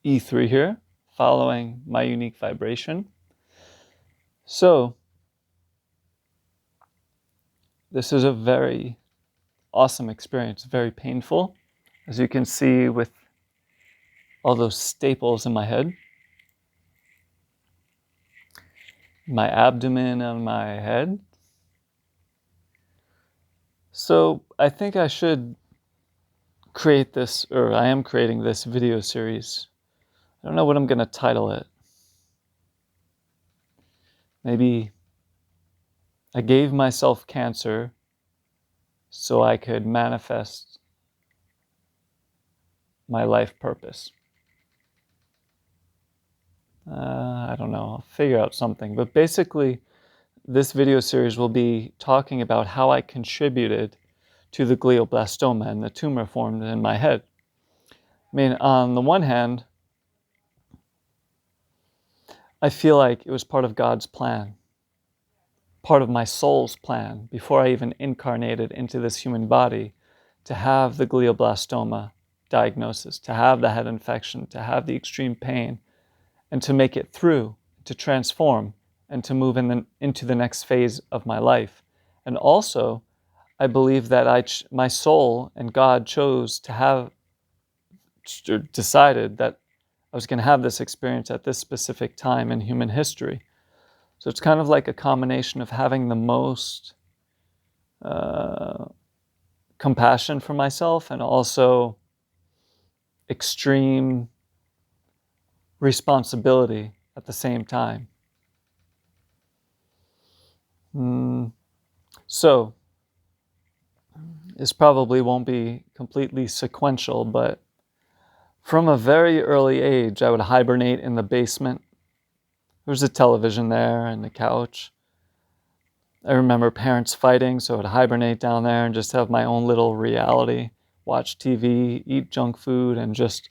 E3 here, following my unique vibration. So, this is a very awesome experience, very painful, as you can see with all those staples in my head, my abdomen and my head. So, I think I should create this, or I am creating this video series. I don't know what I'm going to title it. Maybe I gave myself cancer so I could manifest my life purpose. I don't know, I'll figure out something. But basically, this video series will be talking about how I contributed to the glioblastoma and the tumor formed in my head. I mean, on the one hand, I feel like it was part of God's plan, part of my soul's plan, before I even incarnated into this human body, to have the glioblastoma diagnosis, to have the head infection, to have the extreme pain, and to make it through, to transform, and to move into the next phase of my life. And also, I believe that my soul and God decided that I was going to have this experience at this specific time in human history. So it's kind of like a combination of having the most compassion for myself and also extreme responsibility at the same time. So, this probably won't be completely sequential, but from a very early age, I would hibernate in the basement. There was a television there and a couch. I remember parents fighting, so I would hibernate down there and just have my own little reality, watch TV, eat junk food, and just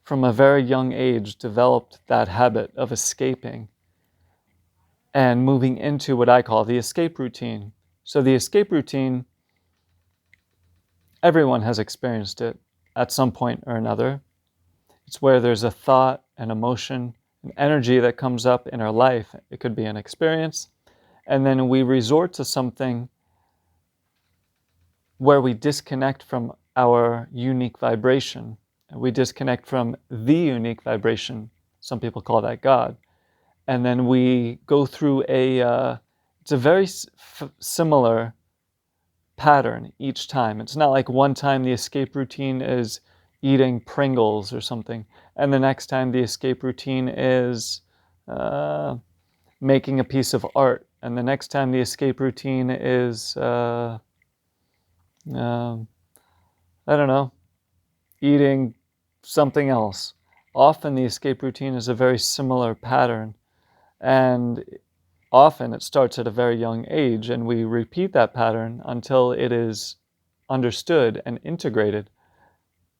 from a very young age developed that habit of escaping and moving into what I call the escape routine. So the escape routine, everyone has experienced it at some point or another. It's where there's a thought, an emotion, an energy that comes up in our life. It could be an experience. And then we resort to something where we disconnect from our unique vibration. We disconnect from the unique vibration. Some people call that God. And then we go through it's a very similar pattern each time. It's not like one time the escape routine is eating Pringles or something, and the next time the escape routine is making a piece of art, and the next time the escape routine is I don't know, eating something else. Often the escape routine is a very similar pattern, and often it starts at a very young age, and we repeat that pattern until it is understood and integrated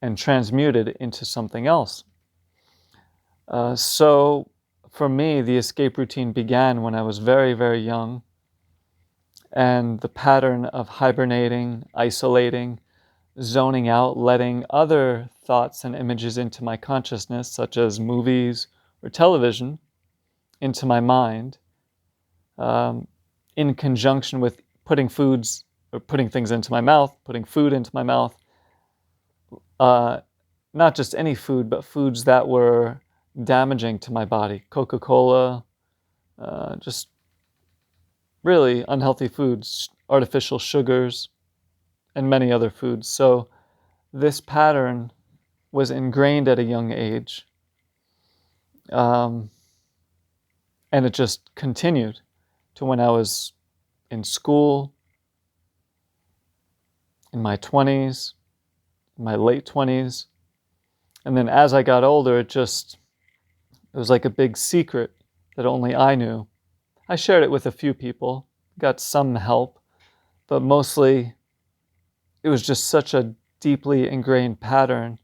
and transmuted into something else. So for me, the escape routine began when I was very, very young, and the pattern of hibernating, isolating, zoning out, letting other thoughts and images into my consciousness, such as movies or television, into my mind, in conjunction with putting things into my mouth, putting food into my mouth, not just any food, but foods that were damaging to my body. Coca-Cola, just really unhealthy foods, artificial sugars, and many other foods. So this pattern was ingrained at a young age, and it just continued to when I was in school, in my 20s, in my late 20s. And then as I got older, it was like a big secret that only I knew. I shared it with a few people, got some help, but mostly it was just such a deeply ingrained pattern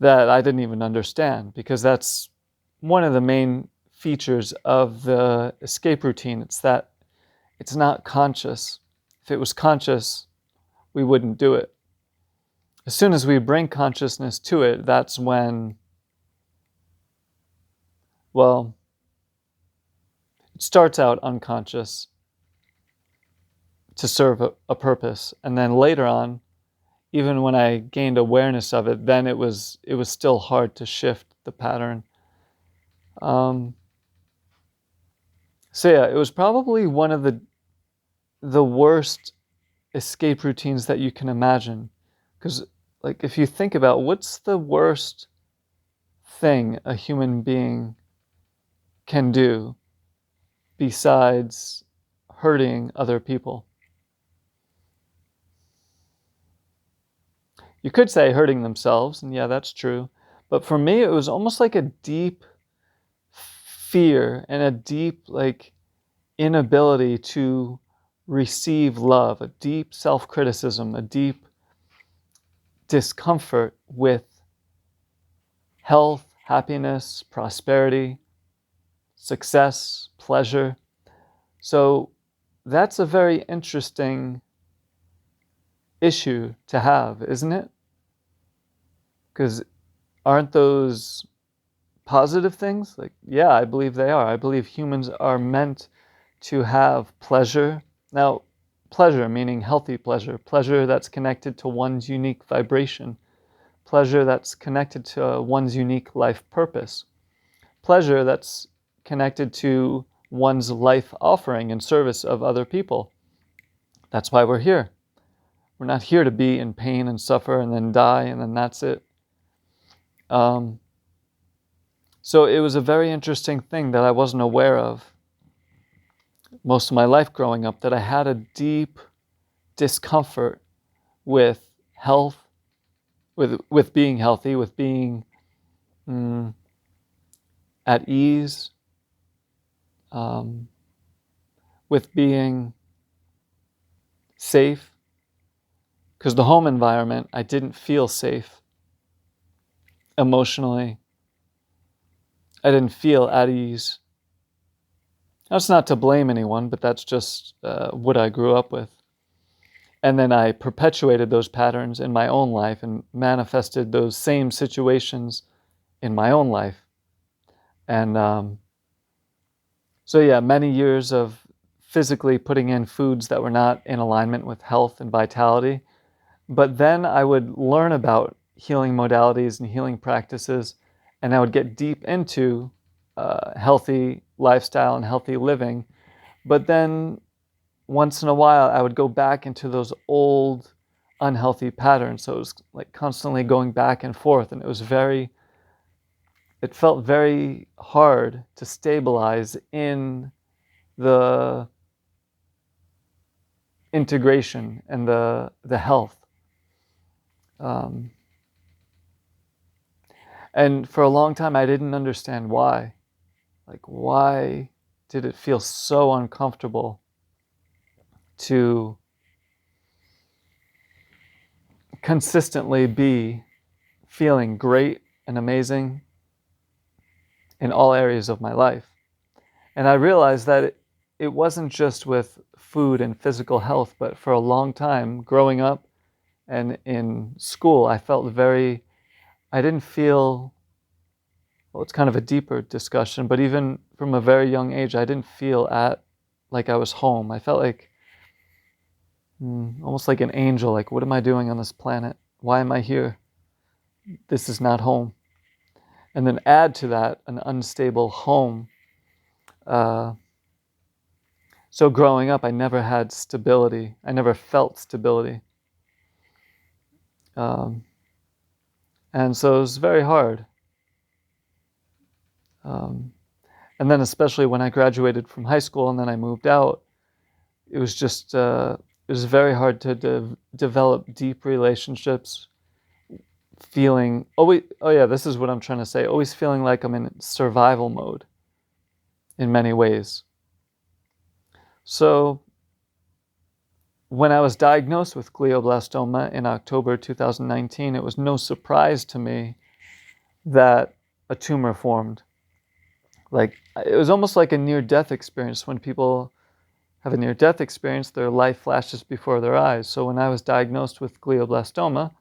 that I didn't even understand, because that's one of the main features of the escape routine. It's that it's not conscious. If it was conscious, we wouldn't do it. as soon as we bring consciousness to it, that's when, well, it starts out unconscious to serve a purpose. And then later on, even when I gained awareness of it, then it was still hard to shift the pattern. So yeah, it was probably one of the worst escape routines that you can imagine. Because like if you think about what's the worst thing a human being can do besides hurting other people? You could say hurting themselves, and yeah, that's true. But for me, it was almost like a deep fear and a deep like inability to receive love, a deep self-criticism, a deep discomfort with health, happiness, prosperity, success, pleasure. So that's a very interesting issue to have, isn't it? Because aren't those positive things? Like, yeah, I believe they are. I believe humans are meant to have pleasure. Now, pleasure meaning healthy pleasure, pleasure that's connected to one's unique vibration, pleasure that's connected to one's unique life purpose, pleasure that's connected to one's life offering in service of other people. That's why we're here. We're not here to be in pain and suffer and then die and then that's it. So it was a very interesting thing that I wasn't aware of most of my life growing up, that I had a deep discomfort with health, with being healthy, with being at ease, with being safe. Because the home environment, I didn't feel safe emotionally. I didn't feel at ease. That's not to blame anyone, but that's just what I grew up with. And then I perpetuated those patterns in my own life and manifested those same situations in my own life. And so yeah, many years of physically putting in foods that were not in alignment with health and vitality. But then I would learn about healing modalities and healing practices, and I would get deep into healthy lifestyle and healthy living. But then once in a while, I would go back into those old unhealthy patterns. So it was like constantly going back and forth, and it felt very hard to stabilize in the integration and the health. And for a long time, I didn't understand why. Like, why did it feel so uncomfortable to consistently be feeling great and amazing in all areas of my life? And I realized that it wasn't just with food and physical health, but for a long time, growing up and in school, I didn't feel, well, it's kind of a deeper discussion, but even from a very young age, I didn't feel like I was home. I felt like almost like an angel. Like, what am I doing on this planet? Why am I here? This is not home. And then add to that an unstable home. So growing up, I never had stability. I never felt stability. And so it was very hard. And then especially when I graduated from high school and then I moved out, it was just, it was very hard to develop deep relationships, feeling, oh yeah, this is what I'm trying to say, always feeling like I'm in survival mode in many ways. So when I was diagnosed with glioblastoma in October 2019, it was no surprise to me that a tumor formed. Like, it was almost like a near-death experience. When people have a near-death experience, their life flashes before their eyes. So when I was diagnosed with glioblastoma,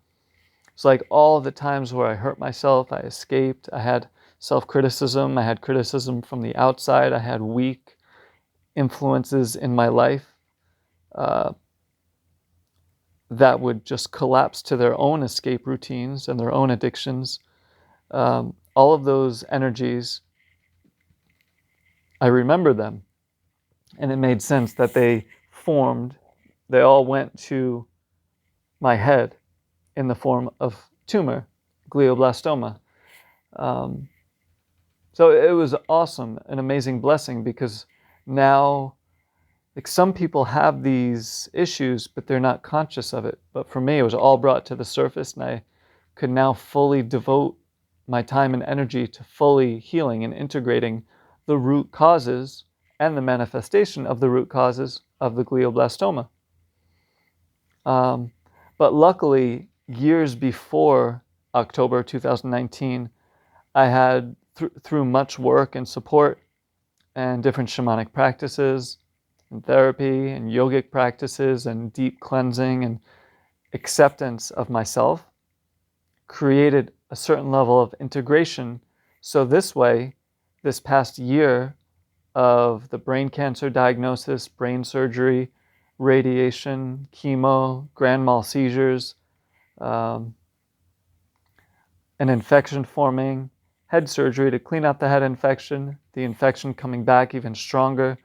It's like all the times where I hurt myself, I escaped, I had self-criticism, I had criticism from the outside, I had weak influences in my life that would just collapse to their own escape routines and their own addictions. All of those energies, I remember them, and it made sense that they all went to my head in the form of tumor, glioblastoma. So it was awesome, an amazing blessing, because now, like, some people have these issues, but they're not conscious of it. But for me, it was all brought to the surface, and I could now fully devote my time and energy to fully healing and integrating the root causes and the manifestation of the root causes of the glioblastoma. But luckily, years before October 2019, I had, through much work and support and different shamanic practices and therapy and yogic practices and deep cleansing and acceptance of myself, created a certain level of integration. So this way, this past year of the brain cancer diagnosis, brain surgery, radiation, chemo, grand mal seizures, an infection forming, head surgery to clean out the head infection, the infection coming back even stronger.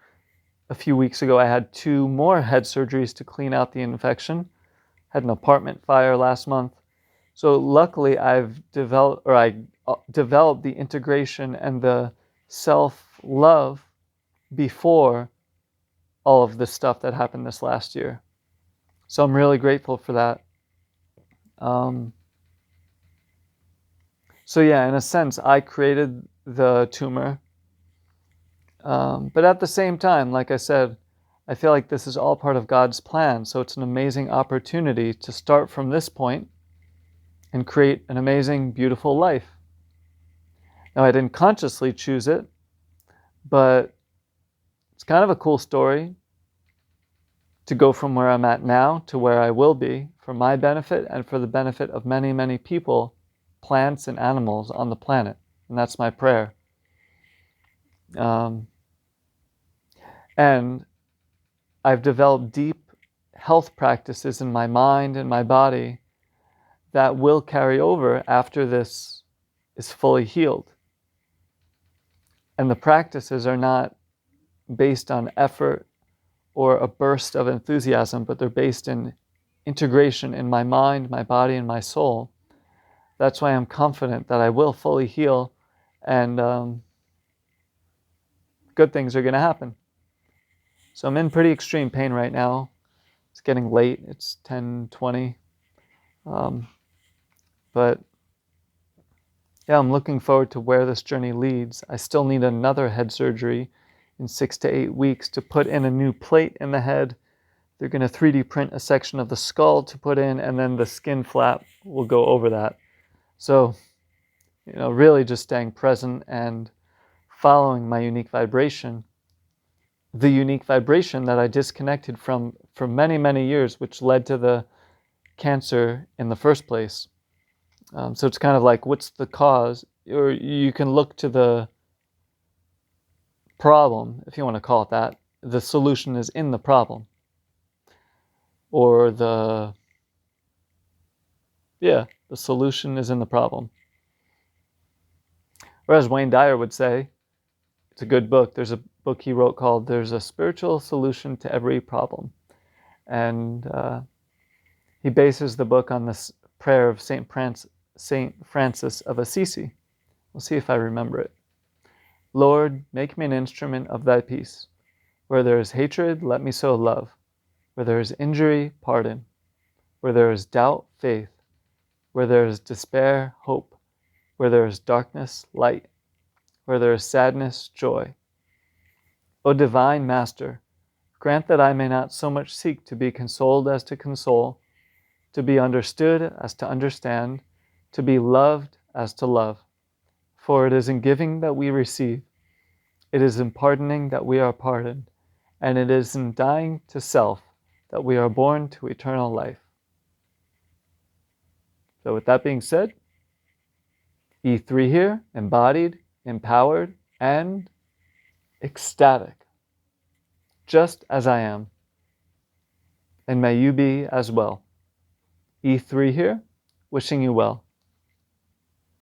A few weeks ago, I had 2 more head surgeries to clean out the infection. Had an apartment fire last month. So luckily, I developed the integration and the self-love before all of this stuff that happened this last year. So I'm really grateful for that. So yeah, in a sense, I created the tumor. But at the same time, like I said, I feel like this is all part of God's plan. So it's an amazing opportunity to start from this point and create an amazing, beautiful life. Now, I didn't consciously choose it, but it's kind of a cool story to go from where I'm at now to where I will be for my benefit and for the benefit of many, many people, plants and animals on the planet. And that's my prayer. And I've developed deep health practices in my mind and my body that will carry over after this is fully healed. And the practices are not based on effort or a burst of enthusiasm, but they're based in integration in my mind, my body, and my soul. That's why I'm confident that I will fully heal, and good things are going to happen. So I'm in pretty extreme pain right now. It's getting late. It's 10:20. But yeah, I'm looking forward to where this journey leads. I still need another head surgery in 6 to 8 weeks to put in a new plate in the head. They're going to 3D print a section of the skull to put in, and then the skin flap will go over that. So, really just staying present and following my unique vibration. The unique vibration that I disconnected from for many, many years, which led to the cancer in the first place. So it's kind of like, what's the cause? Or you can look to the problem, if you want to call it that. The solution is in the problem. Or the solution is in the problem. Or as Wayne Dyer would say, it's a good book. There's a book he wrote called There's a Spiritual Solution to Every Problem. And he bases the book on this prayer of St. Francis of Assisi. We'll see if I remember it. Lord, make me an instrument of thy peace. Where there is hatred, let me sow love. Where there is injury, pardon. Where there is doubt, faith. Where there is despair, hope. Where there is darkness, light. Where there is sadness, joy. O divine Master, grant that I may not so much seek to be consoled as to console, to be understood as to understand, to be loved as to love. For it is in giving that we receive, it is in pardoning that we are pardoned, and it is in dying to self that we are born to eternal life. So with that being said, E3 here, embodied, empowered, and ecstatic, just as I am. And may you be as well. E3 here, wishing you well.